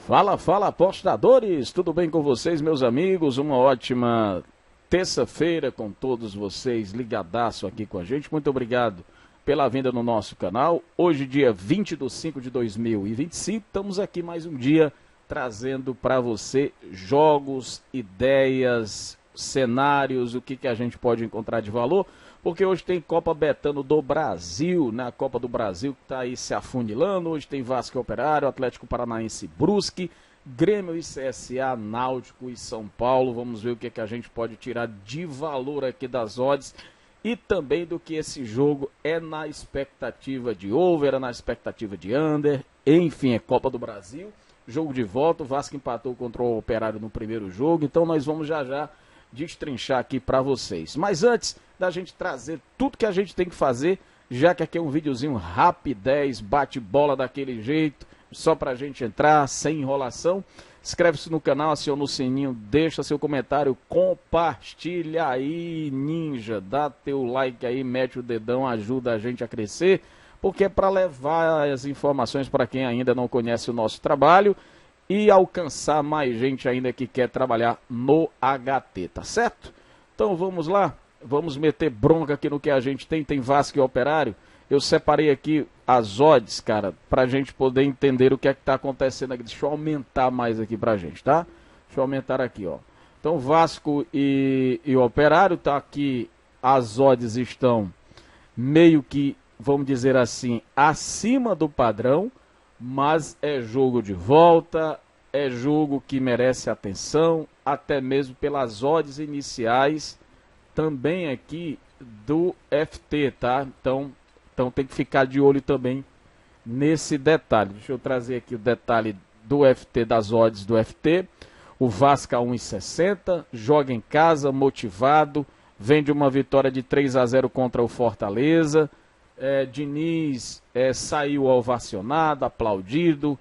Fala, fala apostadores, tudo bem com vocês, meus amigos? Uma ótima terça-feira com todos vocês, ligadaço aqui com a gente. Muito obrigado pela vinda no nosso canal. Hoje, dia 20 de 5 de 2025, estamos aqui mais um dia trazendo para você jogos, ideias, cenários, o que a gente pode encontrar de valor. Porque hoje tem Copa Betano do Brasil, né? A Copa do Brasil que está aí se afunilando. Hoje tem Vasco e Operário, Atlético Paranaense e Brusque, Grêmio e CSA, Náutico e São Paulo. Vamos ver o que a gente pode tirar de valor aqui das odds e também do que esse jogo é na expectativa de over, é na expectativa de under. Enfim, é Copa do Brasil, jogo de volta. O Vasco empatou contra o Operário no primeiro jogo, então nós vamos já destrinchar aqui para vocês. Mas antes da gente trazer tudo que a gente tem que fazer, já que aqui é um videozinho rapidez, bate-bola daquele jeito, só pra gente entrar, sem enrolação, inscreve-se no canal, aciona o sininho, deixa seu comentário, compartilha aí, ninja, dá teu like aí, mete o dedão, ajuda a gente a crescer, porque é para levar as informações para quem ainda não conhece o nosso trabalho e alcançar mais gente ainda que quer trabalhar no HT, tá certo? Então vamos lá, vamos meter bronca aqui no que a gente tem. Tem Vasco e Operário. Eu separei aqui as odds, cara, pra gente poder entender o que é que tá acontecendo aqui. Deixa eu aumentar mais aqui pra gente, tá? Deixa eu aumentar aqui, ó. Então Vasco e Operário, tá aqui, as odds estão meio que, vamos dizer assim, acima do padrão. Mas é jogo de volta, é jogo que merece atenção, até mesmo pelas odds iniciais, também aqui do FT, tá? Então tem que ficar de olho também nesse detalhe. Deixa eu trazer aqui o detalhe do FT, das odds do FT. O Vasco a 1,60, joga em casa, motivado, vem de uma vitória de 3-0 contra o Fortaleza. Diniz saiu ovacionado, aplaudido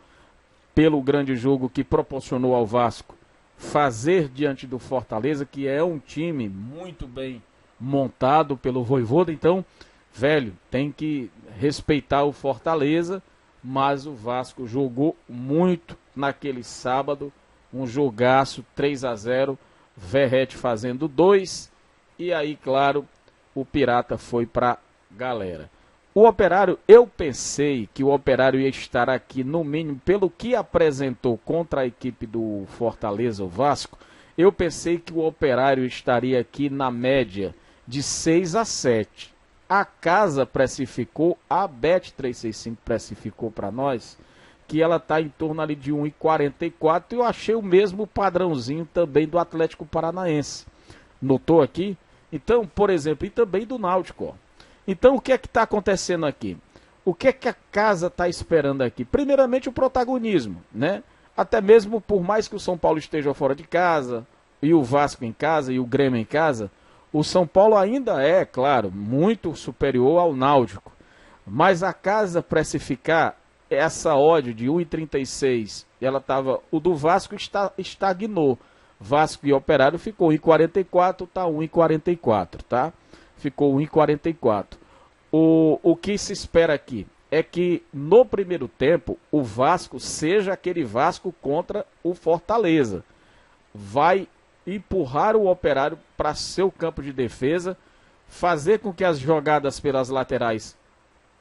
pelo grande jogo que proporcionou ao Vasco fazer diante do Fortaleza, que é um time muito bem montado pelo Vojvoda. Então, velho, tem que respeitar o Fortaleza, mas o Vasco jogou muito naquele sábado, um jogaço, 3-0, Verrete fazendo 2, e aí, claro, o Pirata foi pra galera. O Operário, eu pensei que o Operário ia estar aqui, no mínimo, pelo que apresentou contra a equipe do Fortaleza, o Vasco, eu pensei que o Operário estaria aqui na média de 6-7. A casa precificou, a Bet365 precificou para nós, que ela está em torno ali de 1,44, e eu achei o mesmo padrãozinho também do Atlético Paranaense. Notou aqui? Então, por exemplo, e também do Náutico, ó. Então, o que é que está acontecendo aqui? O que é que a casa está esperando aqui? Primeiramente, o protagonismo, né? Até mesmo por mais que o São Paulo esteja fora de casa, e o Vasco em casa, e o Grêmio em casa, o São Paulo ainda é, claro, muito superior ao Náutico. Mas a casa precificar essa odd de 1,36, o do Vasco estagnou. Vasco e Operário ficou 1,44, tá 1,44, tá? Ficou 1,44. O que se espera aqui é que no primeiro tempo o Vasco seja aquele Vasco contra o Fortaleza. Vai empurrar o Operário para seu campo de defesa, fazer com que as jogadas pelas laterais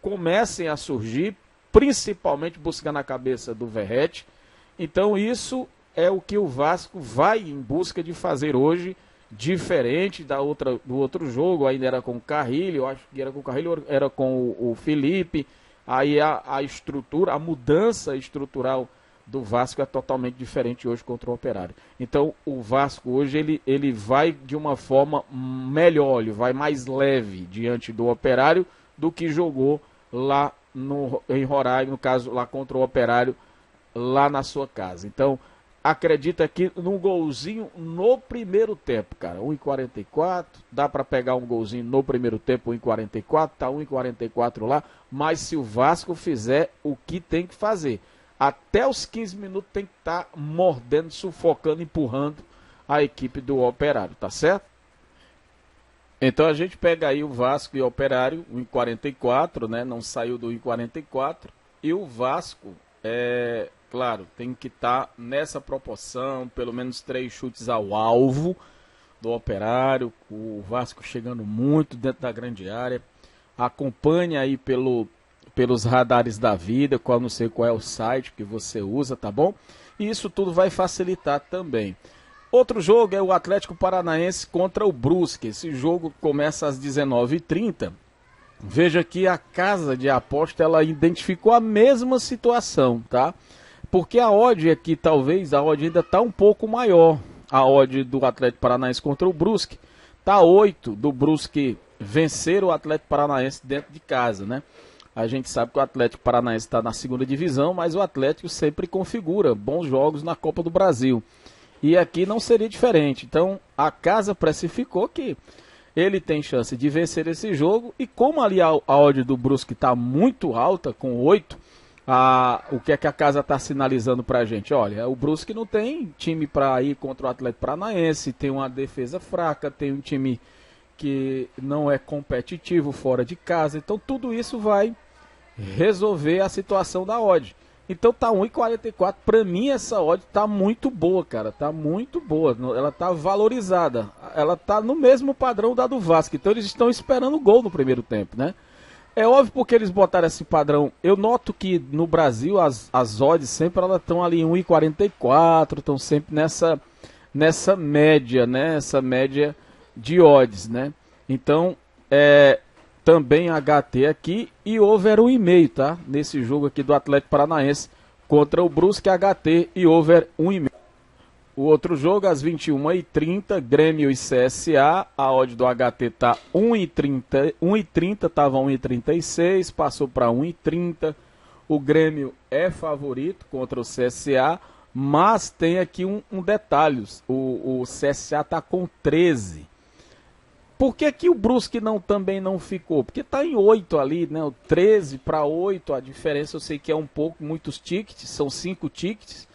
comecem a surgir, principalmente buscando a cabeça do Verrete. Então isso é o que o Vasco vai em busca de fazer hoje, diferente do outro jogo. Ainda era com o Carrilho, eu acho que era com o Carrilho, era com o Felipe. Aí a estrutura, a mudança estrutural do Vasco é totalmente diferente hoje contra o Operário. Então o Vasco hoje ele vai de uma forma melhor, ele vai mais leve diante do Operário do que jogou lá em Roraima, no caso lá contra o Operário, lá na sua casa. Então acredita aqui num golzinho no primeiro tempo, cara. 1,44, dá para pegar um golzinho no primeiro tempo, 1,44, tá 1,44 lá. Mas se o Vasco fizer o que tem que fazer, até os 15 minutos tem que estar mordendo, sufocando, empurrando a equipe do Operário, tá certo? Então a gente pega aí o Vasco e o Operário, 1,44, né? Não saiu do 1,44. E o Vasco Claro, tem que estar nessa proporção, pelo menos 3 chutes ao alvo do Operário, o Vasco chegando muito dentro da grande área. Acompanhe aí pelos radares da vida, qual não sei qual é o site que você usa, tá bom? E isso tudo vai facilitar também. Outro jogo é o Atlético Paranaense contra o Brusque. Esse jogo começa às 19h30. Veja que a casa de aposta ela identificou a mesma situação, tá? Porque a odd aqui, talvez, a odd ainda está um pouco maior. A odd do Atlético Paranaense contra o Brusque está 8 do Brusque vencer o Atlético Paranaense dentro de casa, né? A gente sabe que o Atlético Paranaense está na segunda divisão, mas o Atlético sempre configura bons jogos na Copa do Brasil. E aqui não seria diferente. Então, a casa precificou que ele tem chance de vencer esse jogo. E como ali a odd do Brusque está muito alta, com 8, o que é que a casa está sinalizando para a gente? Olha, o Brusque não tem time para ir contra o Atlético Paranaense, tem uma defesa fraca, tem um time que não é competitivo fora de casa. Então, tudo isso vai resolver a situação da odd. Então tá 1,44. Para mim essa odd tá muito boa, cara. Tá muito boa. Ela tá valorizada. Ela tá no mesmo padrão da do Vasco. Então eles estão esperando o gol no primeiro tempo, né? É óbvio porque eles botaram esse padrão. Eu noto que no Brasil as odds sempre elas estão ali em 1,44. Estão sempre nessa média, né? Essa média de odds, né? Então também HT aqui e over 1,5, tá? Nesse jogo aqui do Atlético Paranaense contra o Brusque, HT e over 1,5. O outro jogo às 21h30, Grêmio e CSA, a odd do HT tá 1,30, tava 1,36, passou para 1,30. O Grêmio é favorito contra o CSA, mas tem aqui um detalhe, o CSA tá com 13. Por que que o Brusque também não ficou? Porque está em 8 ali, né? O 13 para 8, a diferença eu sei que é um pouco, muitos tickets, são 5 tickets,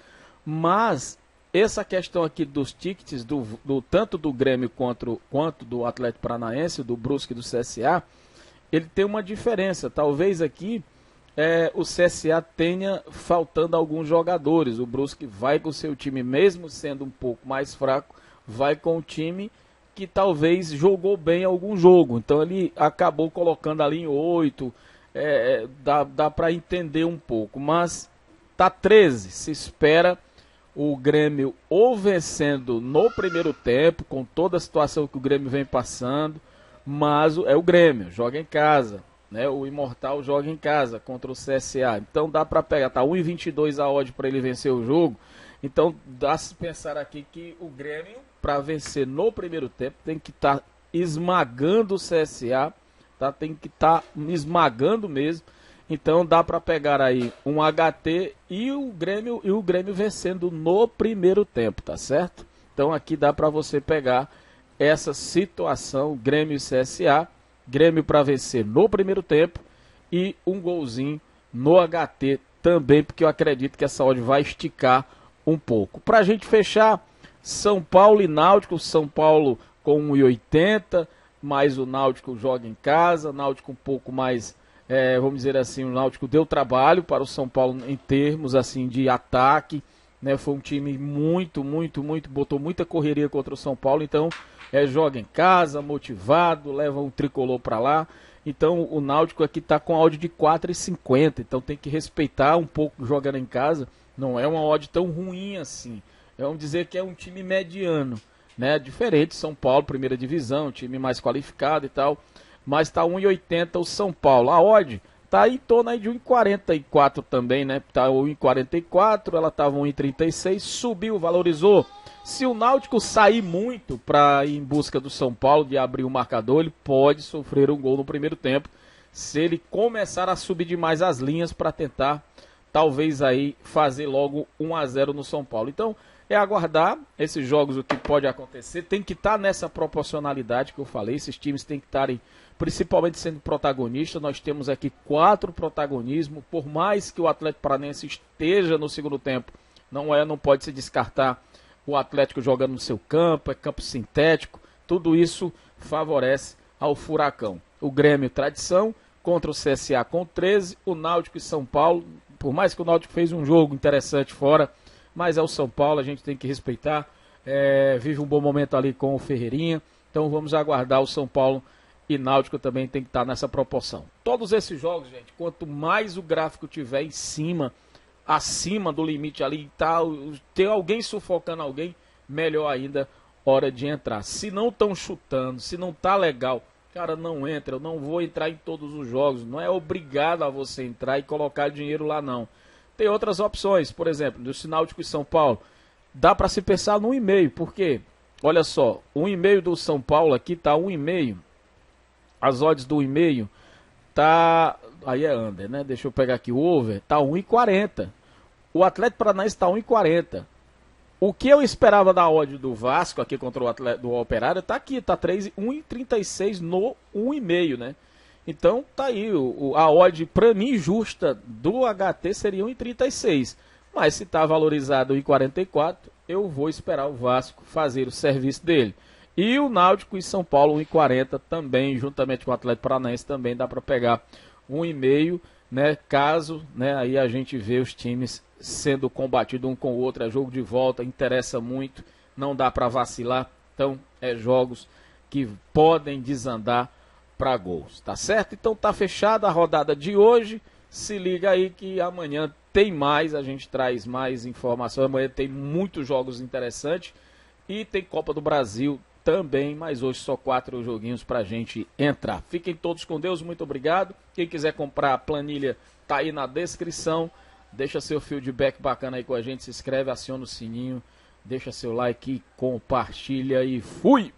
mas essa questão aqui dos tickets, tanto do Grêmio quanto do Atlético Paranaense, do Brusque e do CSA, ele tem uma diferença. Talvez aqui o CSA tenha faltando alguns jogadores. O Brusque vai com o seu time, mesmo sendo um pouco mais fraco, vai com o time que talvez jogou bem algum jogo, então ele acabou colocando ali em 8, dá para entender um pouco, mas tá 13, se espera o Grêmio ou vencendo no primeiro tempo, com toda a situação que o Grêmio vem passando, mas é o Grêmio, joga em casa, né? O Imortal joga em casa contra o CSA, então dá para pegar, tá 1,22 a odd para ele vencer o jogo, então dá-se pensar aqui que o Grêmio, para vencer no primeiro tempo, tem que estar esmagando o CSA, tá? Tem que estar esmagando mesmo. Então dá para pegar aí um HT e o Grêmio vencendo no primeiro tempo, tá certo? Então aqui dá para você pegar essa situação, Grêmio e CSA, Grêmio para vencer no primeiro tempo e um golzinho no HT também, porque eu acredito que essa odd vai esticar um pouco. Para a gente fechar, São Paulo e Náutico, São Paulo com 1,80, mas o Náutico joga em casa, Náutico um pouco mais, vamos dizer assim, o Náutico deu trabalho para o São Paulo em termos assim de ataque, né? Foi um time muito, botou muita correria contra o São Paulo, então joga em casa, motivado, leva um tricolor para lá, então o Náutico aqui está com a odd de 4,50, então tem que respeitar um pouco jogando em casa, não é uma odd tão ruim assim. Vamos dizer que é um time mediano, né? Diferente São Paulo, primeira divisão, time mais qualificado e tal. Mas está 1,80 o São Paulo. A odd está em torno aí de 1,44 também, né? Está 1,44, ela estava 1,36, subiu, valorizou. Se o Náutico sair muito para ir em busca do São Paulo, de abrir o marcador, ele pode sofrer um gol no primeiro tempo. Se ele começar a subir demais as linhas para tentar, talvez aí, fazer logo 1-0 no São Paulo. Então, aguardar esses jogos, o que pode acontecer, tem que estar nessa proporcionalidade que eu falei, esses times têm que estarem principalmente sendo protagonistas, nós temos aqui 4 protagonismos, por mais que o Atlético Paranaense esteja no segundo tempo, não pode se descartar o Atlético jogando no seu campo, é campo sintético, tudo isso favorece ao Furacão. O Grêmio, tradição, contra o CSA com 13, o Náutico e São Paulo, Por mais que o Náutico fez um jogo interessante fora, mas é o São Paulo, a gente tem que respeitar. Vive um bom momento ali com o Ferreirinha. Então vamos aguardar o São Paulo e Náutico também tem que estar nessa proporção. Todos esses jogos, gente, quanto mais o gráfico tiver em cima, acima do limite ali e tal, tem alguém sufocando alguém, melhor ainda, hora de entrar. Se não estão chutando, se não tá legal, cara, não entra. Eu não vou entrar em todos os jogos. Não é obrigado a você entrar e colocar dinheiro lá, não. Tem outras opções, por exemplo, do Náutico e São Paulo. Dá para se pensar no 1,5, porque, olha só, o 1,5 do São Paulo aqui tá 1,5. As odds do 1,5 tá... Aí é under, né? Deixa eu pegar aqui o over. Tá 1,40. O Atlético Paranaense tá 1,40. O que eu esperava da odd do Vasco aqui contra o Atlético do Operário tá aqui, tá 1,36 no 1,5, né? Então tá aí, a odd para mim justa do HT seria 1,36. Mas se tá valorizado 1,44, eu vou esperar o Vasco fazer o serviço dele. E o Náutico e São Paulo 1,40 também, juntamente com o Atlético Paranaense, também dá para pegar 1,5, né? Caso, né, aí a gente vê os times sendo combatido um com o outro, é jogo de volta, interessa muito, não dá para vacilar, então é jogos que podem desandar para gols, tá certo? Então tá fechada a rodada de hoje, se liga aí que amanhã tem mais, a gente traz mais informação, amanhã tem muitos jogos interessantes e tem Copa do Brasil também, mas hoje só 4 joguinhos pra gente entrar. Fiquem todos com Deus, muito obrigado. Quem quiser comprar a planilha tá aí na descrição. Deixa seu feedback bacana aí com a gente, se inscreve, aciona o sininho, deixa seu like, compartilha e fui!